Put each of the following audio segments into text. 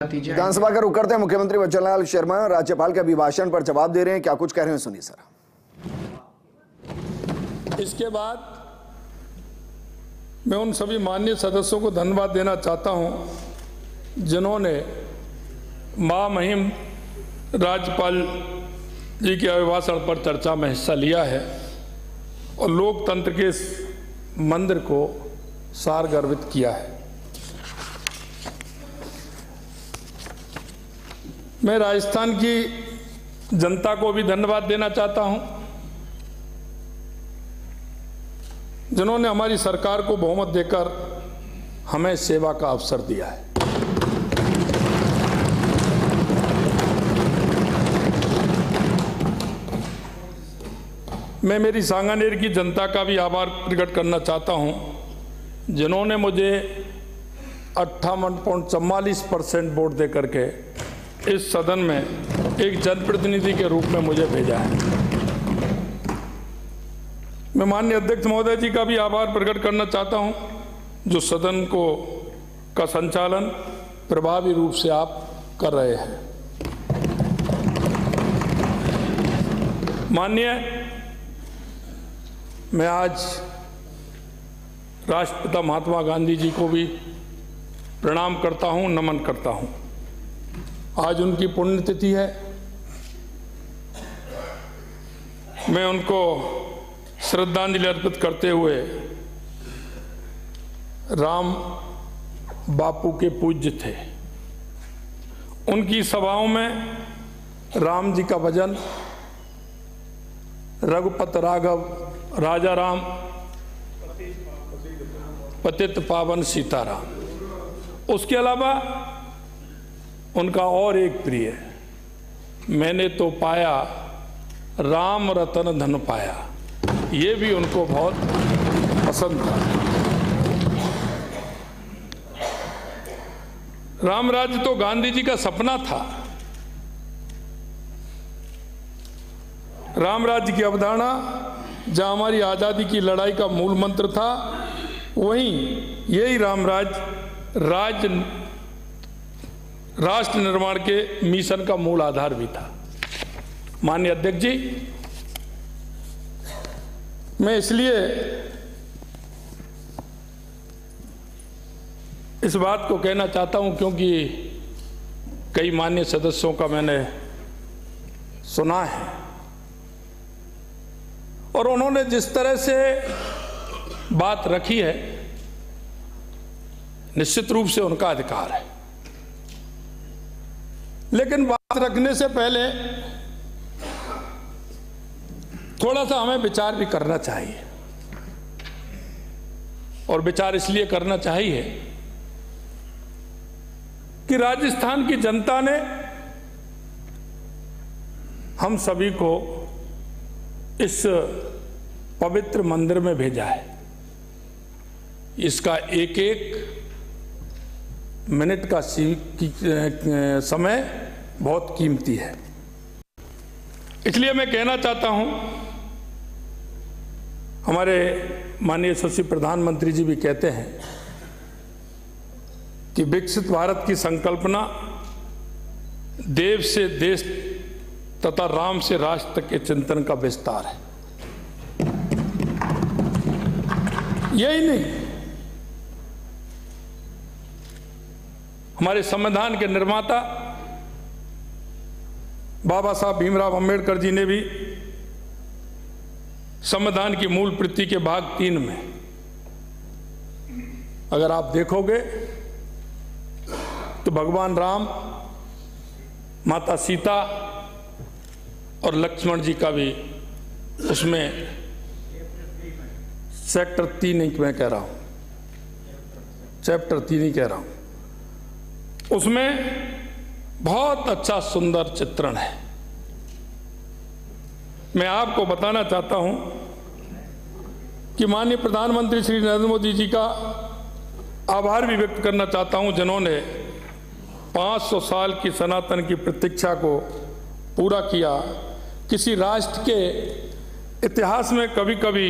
विधानसभा का रुख करते हैं मुख्यमंत्री बच्चनलाल शर्मा राज्यपाल के अभिभाषण पर जवाब दे रहे हैं। क्या कुछ कह रहे हैं सुनिए सर। इसके बाद मैं उन सभी माननीय सदस्यों को धन्यवाद देना चाहता हूं जिन्होंने महामहिम राज्यपाल जी के अभिभाषण पर चर्चा में हिस्सा लिया है और लोकतंत्र के इस मंदिर को सारगर्भित किया है। मैं राजस्थान की जनता को भी धन्यवाद देना चाहता हूं जिन्होंने हमारी सरकार को बहुमत देकर हमें सेवा का अवसर दिया है। मैं मेरी सांगानेर की जनता का भी आभार प्रकट करना चाहता हूं जिन्होंने मुझे 58.44% वोट दे करके इस सदन में एक जनप्रतिनिधि के रूप में मुझे भेजा है। मैं माननीय अध्यक्ष महोदय जी का भी आभार प्रकट करना चाहता हूं जो सदन का संचालन प्रभावी रूप से आप कर रहे हैं। माननीय, मैं आज राष्ट्रपिता महात्मा गांधी जी को भी प्रणाम करता हूं, नमन करता हूं। आज उनकी पुण्यतिथि है। मैं उनको श्रद्धांजलि अर्पित करते हुए राम बापू के पूज्य थे। उनकी सभाओं में राम जी का भजन, रघुपत राघव राजा राम, पतित पावन सीताराम, उसके अलावा उनका और एक प्रिय, मैंने तो पाया राम रतन धन पाया, ये भी उनको बहुत पसंद था। राम राज्य तो गांधी जी का सपना था। राम राज्य की अवधारणा जहां हमारी आजादी की लड़ाई का मूल मंत्र था, वहीं यही राम राज्य राष्ट्र निर्माण के मिशन का मूल आधार भी था। माननीय अध्यक्ष जी, मैं इसलिए इस बात को कहना चाहता हूं क्योंकि कई माननीय सदस्यों का मैंने सुना है और उन्होंने जिस तरह से बात रखी है, निश्चित रूप से उनका अधिकार है, लेकिन बात रखने से पहले थोड़ा सा हमें विचार भी करना चाहिए। और विचार इसलिए करना चाहिए कि राजस्थान की जनता ने हम सभी को इस पवित्र मंदिर में भेजा है। इसका एक एक मिनट का समय बहुत कीमती है। इसलिए मैं कहना चाहता हूं, हमारे माननीय यशस्वी प्रधानमंत्री जी भी कहते हैं कि विकसित भारत की संकल्पना देव से देश तथा राम से राष्ट्र तक के चिंतन का विस्तार है। यही नहीं, हमारे संविधान के निर्माता बाबा साहब भीमराव अंबेडकर जी ने भी संविधान की मूल प्रति के भाग 3 में अगर आप देखोगे तो भगवान राम, माता सीता और लक्ष्मण जी का भी उसमें सेक्टर 3 नहीं मैं कह रहा हूं, चैप्टर 3 ही कह रहा हूं, उसमें बहुत अच्छा सुंदर चित्रण है। मैं आपको बताना चाहता हूं कि माननीय प्रधानमंत्री श्री नरेंद्र मोदी जी का आभार भी व्यक्त करना चाहता हूं जिन्होंने 500 साल की सनातन की प्रतीक्षा को पूरा किया। किसी राष्ट्र के इतिहास में कभी कभी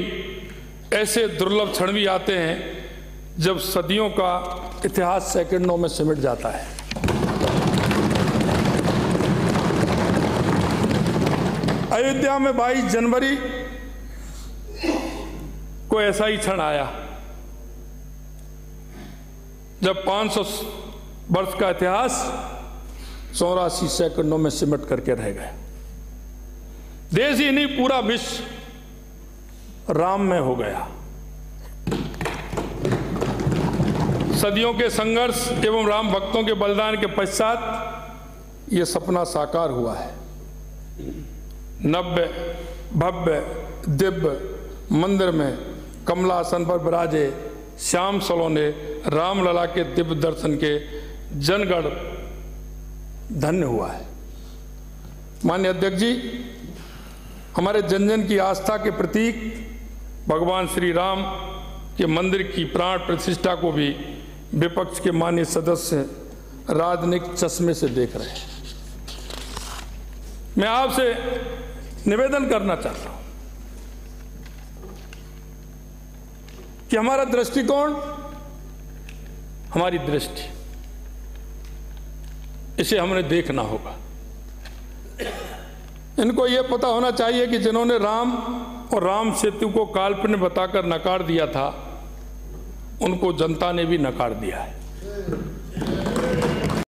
ऐसे दुर्लभ क्षण भी आते हैं जब सदियों का इतिहास सेकंडों में सिमट जाता है। अयोध्या में 22 जनवरी को ऐसा ही क्षण आया जब 500 वर्ष का इतिहास 84 सेकंडों में सिमट करके रह गया। देश ही नहीं, पूरा विश्व राम में हो गया। सदियों के संघर्ष एवं राम भक्तों के बलिदान के पश्चात यह सपना साकार हुआ है। नव्य भव्य दिव्य मंदिर में कमलासन पर विराजे श्याम सलोने रामलला के दिव्य दर्शन के जनगण धन्य हुआ है। माननीय अध्यक्ष जी, हमारे जन जन की आस्था के प्रतीक भगवान श्री राम के मंदिर की प्राण प्रतिष्ठा को भी विपक्ष के माननीय सदस्य राजनीतिक चश्मे से देख रहे हैं। मैं आपसे निवेदन करना चाहता हूं कि हमारा दृष्टिकोण, हमारी दृष्टि, इसे हमने देखना होगा। इनको यह पता होना चाहिए कि जिन्होंने राम और राम सेतु को काल्पनिक बताकर नकार दिया था, उनको जनता ने भी नकार दिया है।